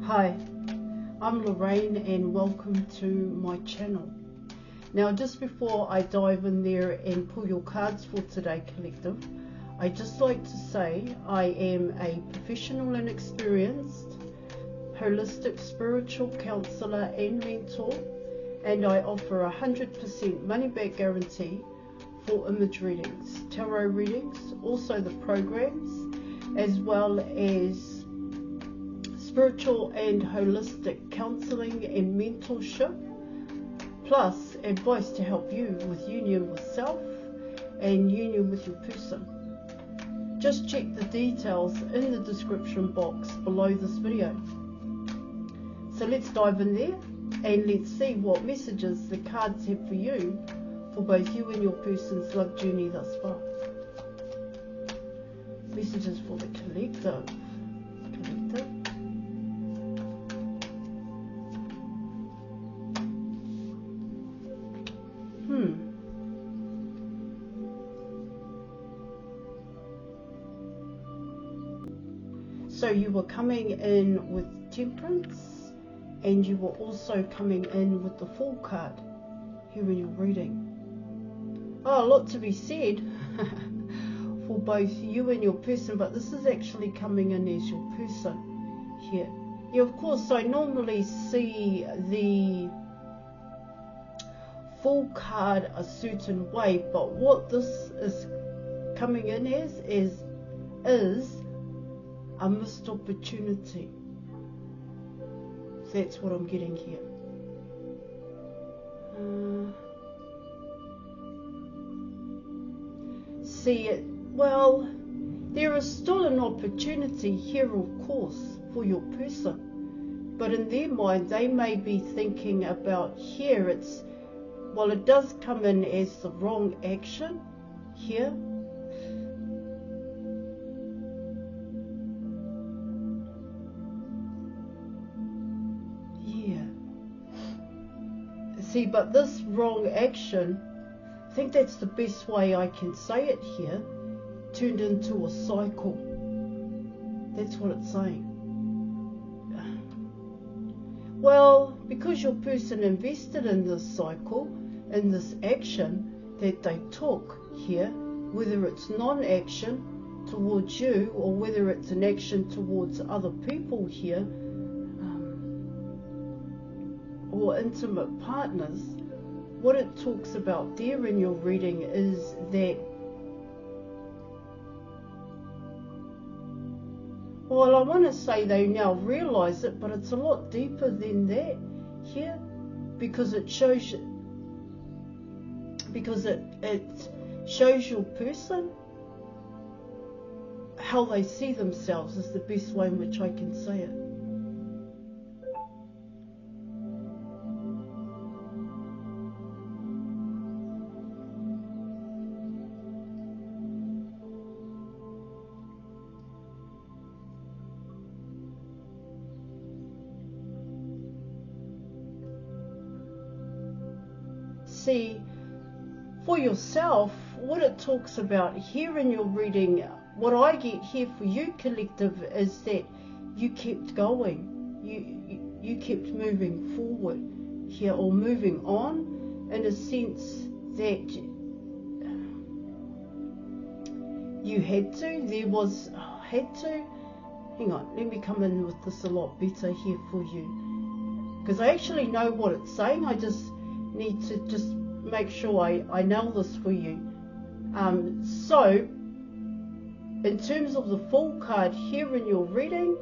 Hi, I'm Lorraine and welcome to my channel. Now just before I dive in there and pull your cards for today, collective, I'd just like to say I am a professional and experienced holistic spiritual counsellor and mentor, and I offer 100% money back guarantee for image readings, tarot readings, also the programs, as well as spiritual and holistic counselling and mentorship, plus advice to help you with union with self and union with your person. Just check the details in the description box below this video. So let's dive in there and let's see what messages the cards have for you for both you and your person's love journey thus far. Messages for the collective. So you were coming in with Temperance, and you were also coming in with the Fool card here in your reading. Oh, a lot to be said for both you and your person, but this is actually coming in as your person here. Yeah, of course, I normally see the Fool card a certain way, but what this is coming in as is a missed opportunity. That's what I'm getting here. See it, well, there is still an opportunity here, of course, for your person, but in their mind they may be thinking about here, it's, well, it does come in as the wrong action here. See, but this wrong action, I think that's the best way I can say it here, turned into a cycle. That's what it's saying. Well, because your person invested in this cycle, in this action that they took here, whether it's non-action towards you or whether it's an action towards other people here, or intimate partners, what it talks about there in your reading is that, well, I want to say they now realize it, but it's a lot deeper than that here, because it shows, it shows your person how they see themselves is the best way in which I can say it. See, for yourself, what it talks about here in your reading, what I get here for you, collective, is that you kept going, you kept moving forward here, or moving on, in a sense that you had to, hang on, let me come in with this a lot better here for you, because I actually know what it's saying. I just need to just make sure I nail this for you. So in terms of the Fool card here in your reading,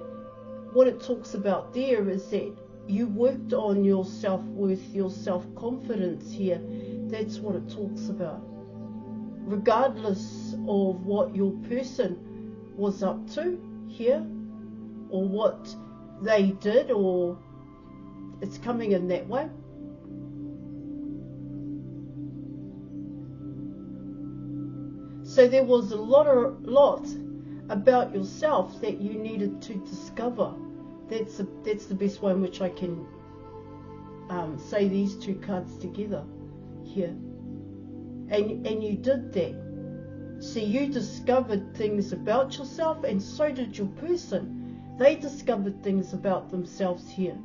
what it talks about there is that you worked on your self-worth, your self-confidence here. That's what it talks about, regardless of what your person was up to here, or what they did, or it's coming in that way. So there was a lot about yourself that you needed to discover. That's the best way in which I can say these two cards together here. And you did that. See, you discovered things about yourself, and so did your person. They discovered things about themselves here.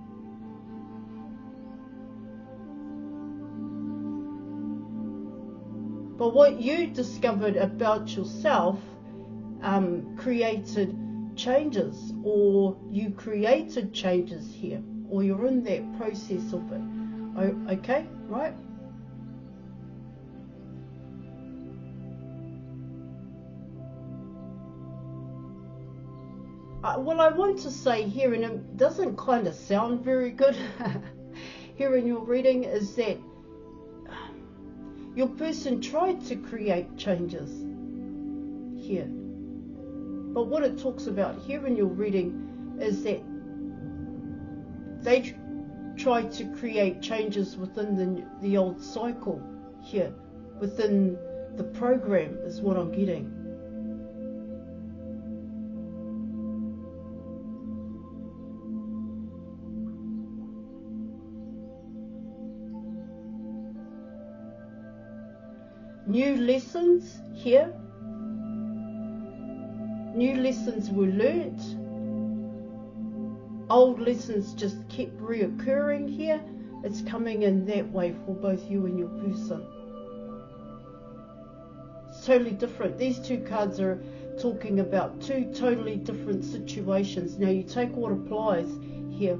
But what you discovered about yourself created changes, or you created changes here, or you're in that process of it. Okay, right? What I want to say here, and it doesn't kind of sound very good here in your reading, is that your person tried to create changes here. But what it talks about here in your reading is that they tried to create changes within the old cycle here, within the program is what I'm getting. New lessons here. New lessons were learnt. Old lessons just kept reoccurring here. It's coming in that way for both you and your person. It's totally different. These two cards are talking about two totally different situations. Now you take what applies here.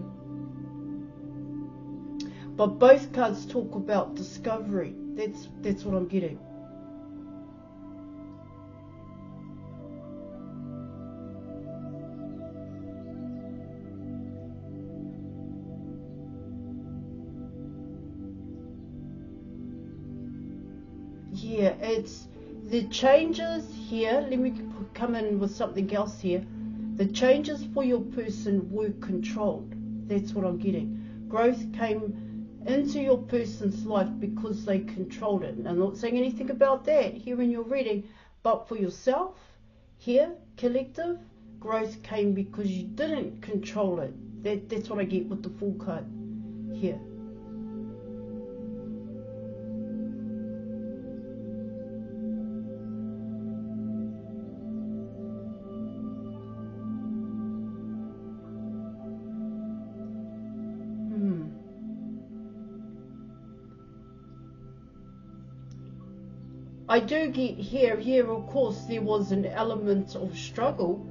But both cards talk about discovery. That's what I'm getting. Yeah, it's the changes here. Let me come in with something else here. The changes for your person were controlled. That's what I'm getting. Growth came into your person's life because they controlled it. And I'm not saying anything about that here in your reading, but for yourself here, collective, growth came because you didn't control it. That's what I get with the Fool card here. I do get here of course there was an element of struggle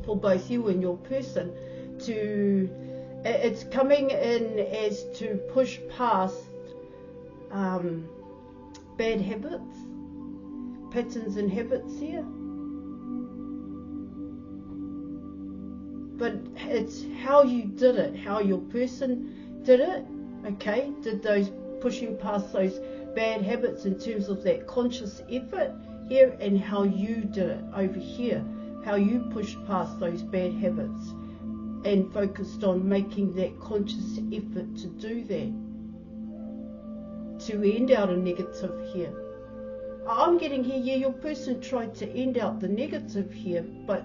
for both you and your person it's coming in as to push past bad habits, patterns and habits here. But it's how you did it, how your person did it, okay? Did those pushing past those bad habits in terms of that conscious effort here, and how you did it over here, how you pushed past those bad habits and focused on making that conscious effort to do that, to end out a negative here. I'm getting here, yeah, your person tried to end out the negative here, but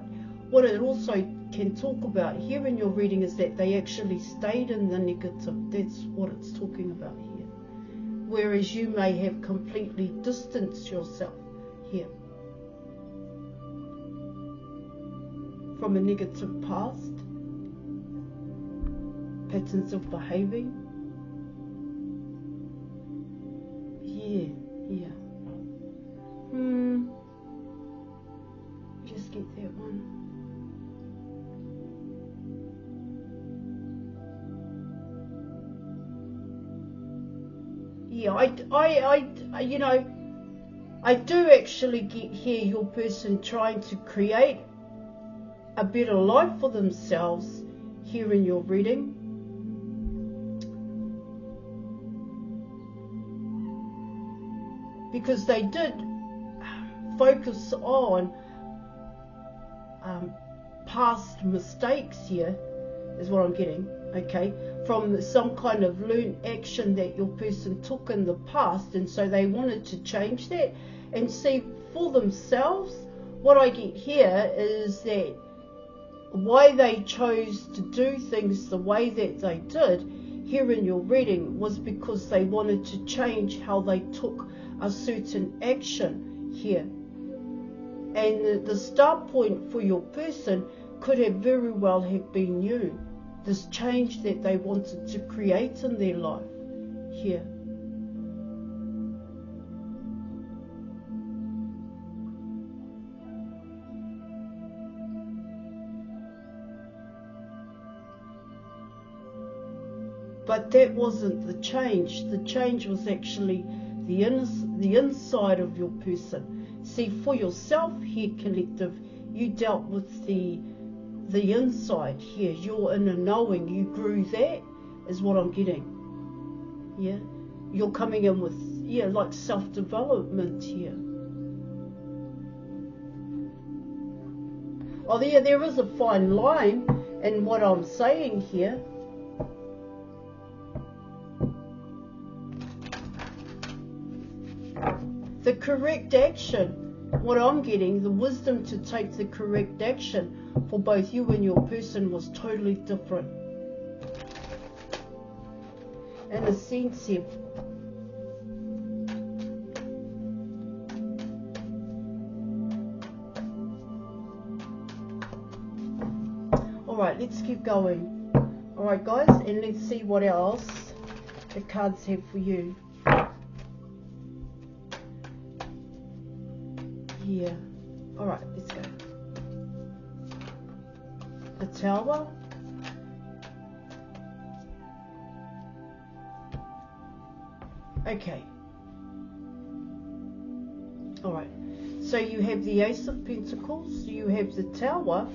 what it also can talk about here in your reading is that they actually stayed in the negative. That's what it's talking about here. Whereas you may have completely distanced yourself here from a negative past, patterns of behaving. Yeah. Just get that one. Yeah, I do actually get here your person trying to create a better life for themselves here in your reading. Because they did focus on past mistakes here, is what I'm getting, okay, from some kind of learned action that your person took in the past, and so they wanted to change that and see for themselves. What I get here is that why they chose to do things the way that they did here in your reading was because they wanted to change how they took a certain action here. And the start point for your person could have very well have been you. This change that they wanted to create in their life here. But that wasn't the change. The change was actually the inside of your person. See, for yourself here, collective, you dealt with the inside here, your inner knowing. You grew that, is what I'm getting. Yeah, you're coming in with, yeah, like self-development here. Oh, yeah, there is a fine line in what I'm saying here. The correct action, what I'm getting, the wisdom to take the correct action for both you and your person was totally different. In a sense here. Alright, let's keep going. Alright guys, and let's see what else the cards have for you. Here. Alright, let's go. The Tower. Okay. Alright. So you have the Ace of Pentacles, you have the Tower,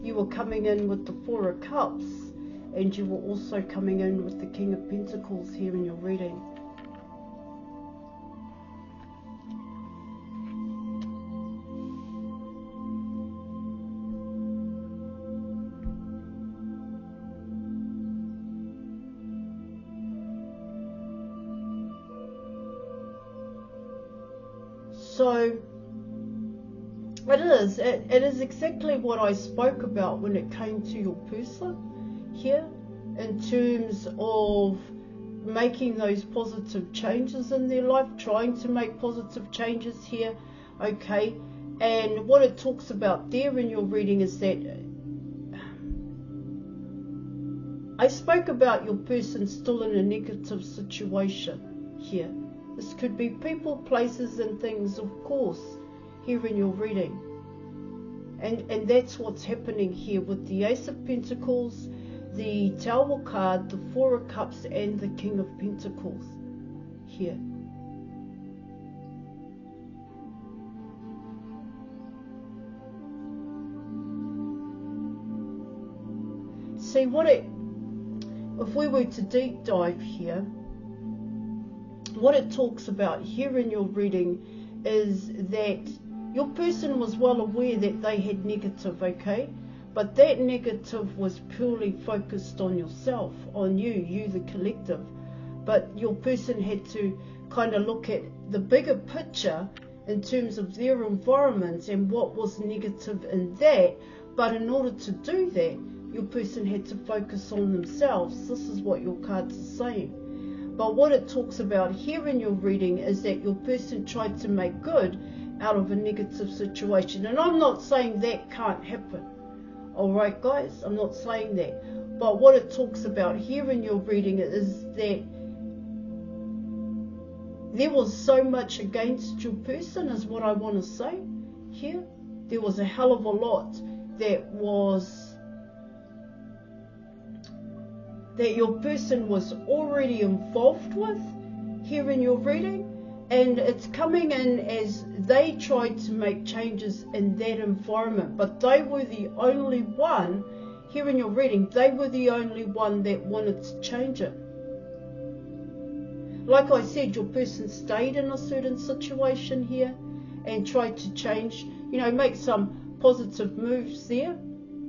you were coming in with the Four of Cups, and you were also coming in with the King of Pentacles here in your reading. So it is exactly what I spoke about when it came to your person here, in terms of making those positive changes in their life, trying to make positive changes here, okay? And what it talks about there in your reading is that I spoke about your person still in a negative situation here. This could be people, places and things, of course, here in your reading. And that's what's happening here with the Ace of Pentacles, the Tower card, the Four of Cups and the King of Pentacles here. See, if we were to deep dive here, what it talks about here in your reading is that your person was well aware that they had negative, okay? But that negative was purely focused on yourself, on you the collective. But your person had to kind of look at the bigger picture in terms of their environment and what was negative in that. But in order to do that, your person had to focus on themselves. This is what your cards are saying. But what it talks about here in your reading is that your person tried to make good out of a negative situation. And I'm not saying that can't happen. Alright guys, I'm not saying that. But what it talks about here in your reading is that there was so much against your person, is what I want to say here. There was a hell of a lot that your person was already involved with here in your reading, and it's coming in as they tried to make changes in that environment, but they were the only one here in your reading, they were the only one that wanted to change it. Like I said, your person stayed in a certain situation here and tried to change, make some positive moves there,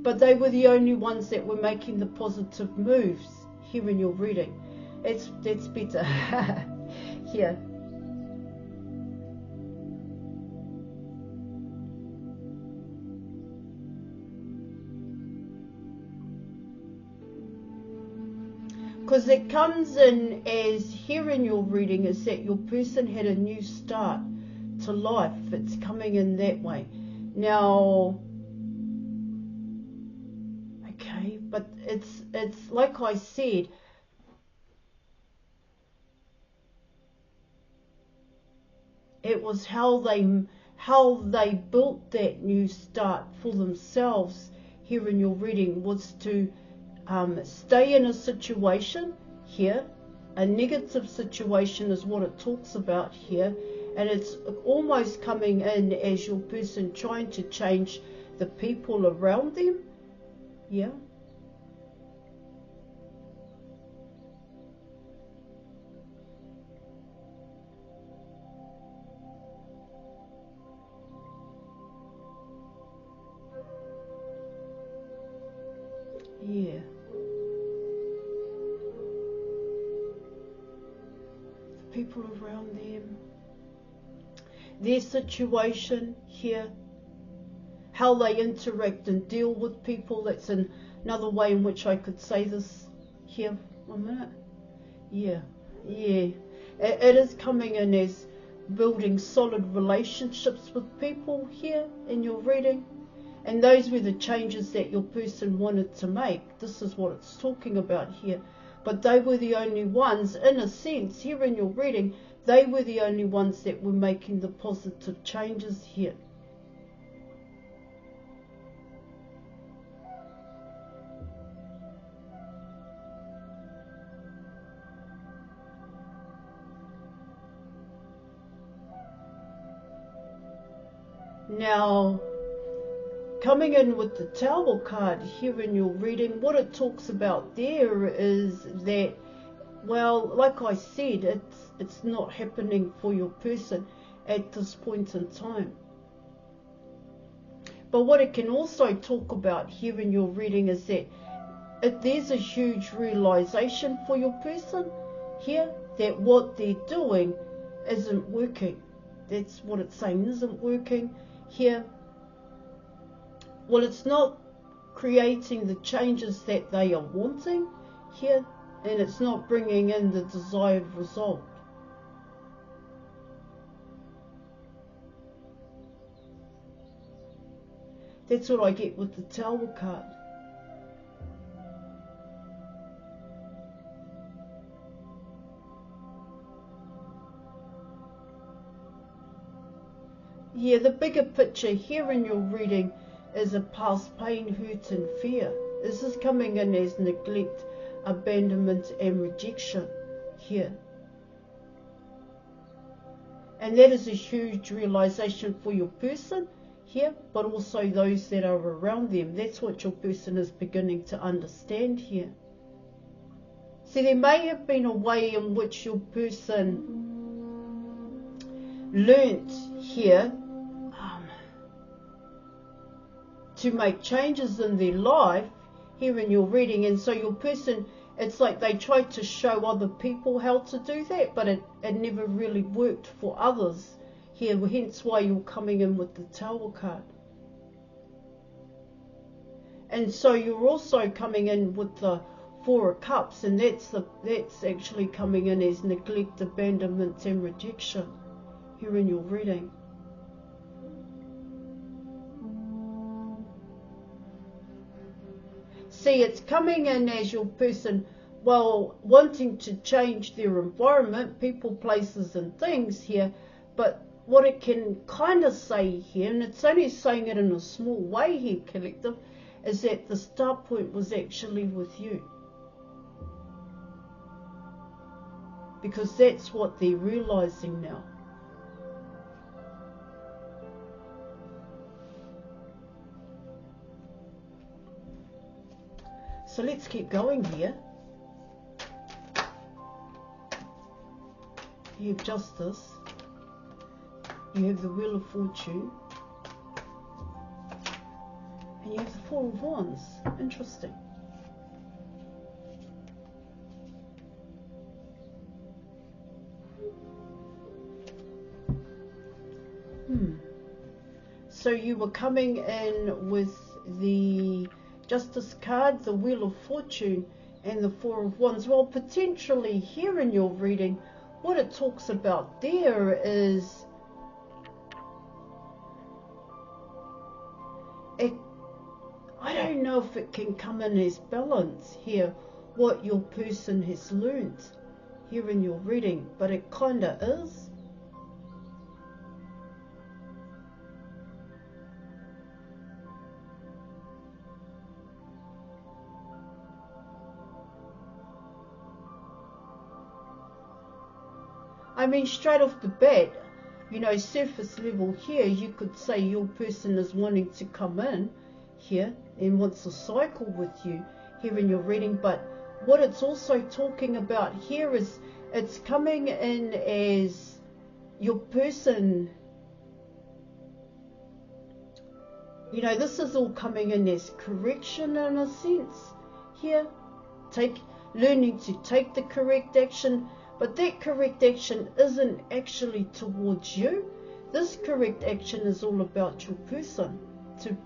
but they were the only ones that were making the positive moves here in your reading. That's better. Here. Because it comes in as here in your reading is that your person had a new start to life. It's coming in that way. Now, But it's like I said, it was how they built that new start for themselves here in your reading was to stay in a situation here. A negative situation is what it talks about here, and it's almost coming in as your person trying to change the people around them. Yeah. Yeah. The people around them, their situation here, how they interact and deal with people. That's another way in which I could say this here. 1 minute. Yeah. It is coming in as building solid relationships with people here in your reading. And those were the changes that your person wanted to make. This is what it's talking about here. But they were the only ones, in a sense, here in your reading, they were the only ones that were making the positive changes here. Now, coming in with the Tower card here in your reading, what it talks about there is that, well, like I said, it's not happening for your person at this point in time. But what it can also talk about here in your reading is that there's a huge realization for your person here that what they're doing isn't working. That's what it's saying, isn't working here. Well, it's not creating the changes that they are wanting here, and it's not bringing in the desired result. That's what I get with the Tower card. Yeah, the bigger picture here in your reading is a past pain, hurt and fear. This is coming in as neglect, abandonment and rejection here. And that is a huge realization for your person here, but also those that are around them. That's what your person is beginning to understand here. See, there may have been a way in which your person learnt here to make changes in their life here in your reading, and so your person, it's like they tried to show other people how to do that, but it never really worked for others here, hence why you're coming in with the Tower card. And so you're also coming in with the Four of Cups, and that's actually coming in as neglect, abandonment and rejection here in your reading. See, it's coming in as your person, well, wanting to change their environment, people, places and things here, but what it can kind of say here, and it's only saying it in a small way here, collective, is that the start point was actually with you. Because that's what they're realizing now. So let's keep going here. You have Justice. You have the Wheel of Fortune. And you have the Four of Wands. Interesting. So you were coming in with the Justice card, the Wheel of Fortune, and the Four of Wands. Well, potentially here in your reading, what it talks about there is I don't know know if it can come in as balance here, what your person has learnt here in your reading, but it kind of is. I mean, straight off the bat, you know, surface level here, you could say your person is wanting to come in here and wants to cycle with you here in your reading. But what it's also talking about here is it's coming in as your person, you know, this is all coming in as correction in a sense here. Learning to take the correct action. But that correct action isn't actually towards you. This correct action is all about your person,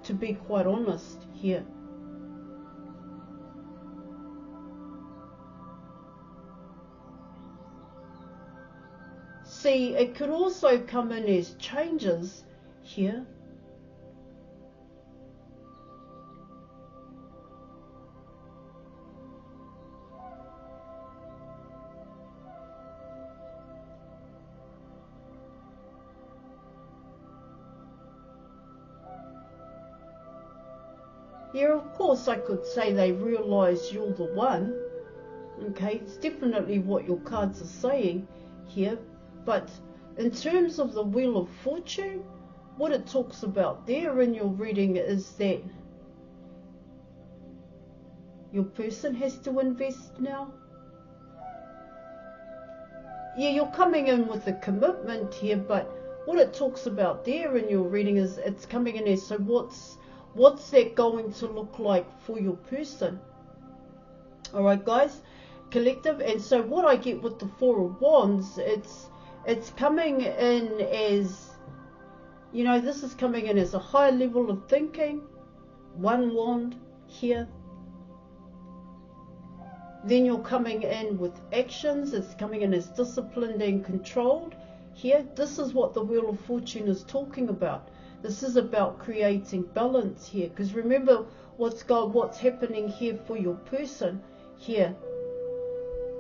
to be quite honest here. See, it could also come in as changes here. Here, of course, I could say they realise you're the one. Okay, it's definitely what your cards are saying here. But in terms of the Wheel of Fortune, what it talks about there in your reading is that your person has to invest now. Yeah, you're coming in with a commitment here, but what it talks about there in your reading is it's coming in as, so what's that going to look like for your person? Alright guys, collective. And so what I get with the Four of Wands, it's coming in as, you know, this is coming in as a high level of thinking. One wand here. Then you're coming in with actions. It's coming in as disciplined and controlled here. This is what the Wheel of Fortune is talking about. This is about creating balance here, because remember what's happening here for your person here.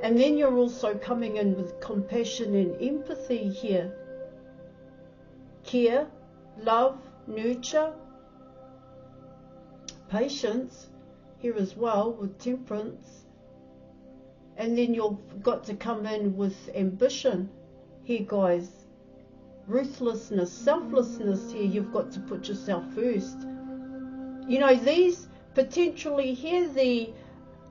And then you're also coming in with compassion and empathy here. Care, love, nurture, patience here as well with temperance. And then you've got to come in with ambition here, guys. Ruthlessness, selflessness here. You've got to put yourself first. You know, these potentially here, the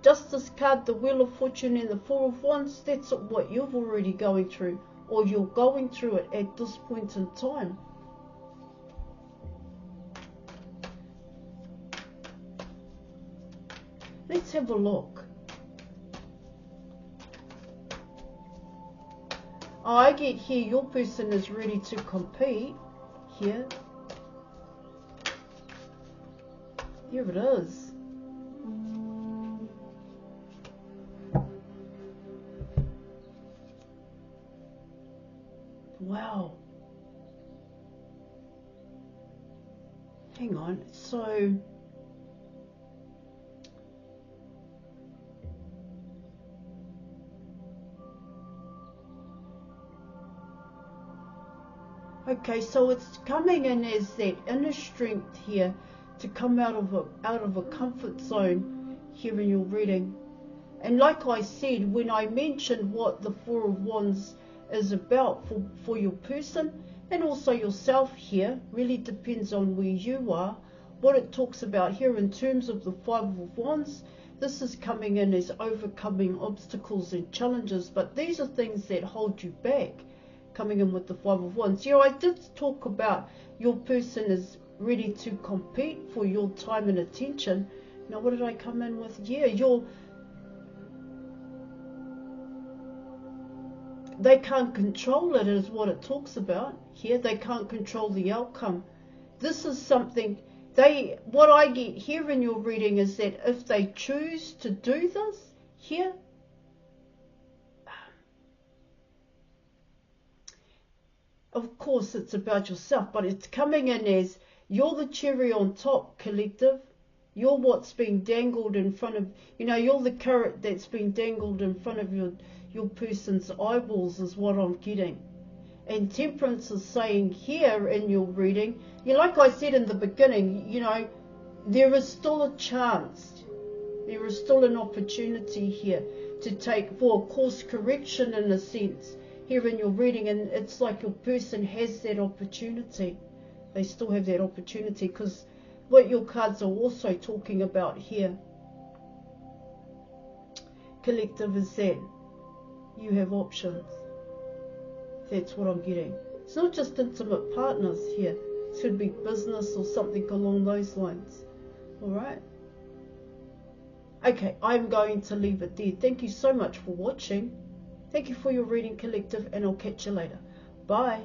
Justice card, the Wheel of Fortune and the Four of Wands, that's what you've already going through, or you're going through it at this point in time. Let's have a look. Oh, I get here your person is ready to compete here. Here it is. Wow. Hang on. So okay, so it's coming in as that inner strength here to come out of a comfort zone here in your reading. And like I said, when I mentioned what the Four of Wands is about for your person and also yourself here, really depends on where you are. What it talks about here in terms of the Five of Wands, this is coming in as overcoming obstacles and challenges, but these are things that hold you back. Coming in with the Five of Wands. You know, I did talk about your person is ready to compete for your time and attention. Now, what did I come in with? Yeah, they can't control it is what it talks about here. They can't control the outcome. This is something what I get here in your reading is that if they choose to do this here, of course it's about yourself, but it's coming in as you're the cherry on top, collective, You're what's being dangled in front of, you're the carrot that's been dangled in front of your person's eyeballs is what I'm getting. And Temperance is saying here in your reading, like I said in the beginning, there is still a chance. There is still an opportunity here to take for course correction in a sense here in your reading, and it's like your person has that opportunity. They still have that opportunity, because what your cards are also talking about here, collective, is that you have options. That's what I'm getting. It's not just intimate partners here. It could be business or something along those lines. Alright? Okay, I'm going to leave it there. Thank you so much for watching. Thank you for your reading, collective, and I'll catch you later. Bye.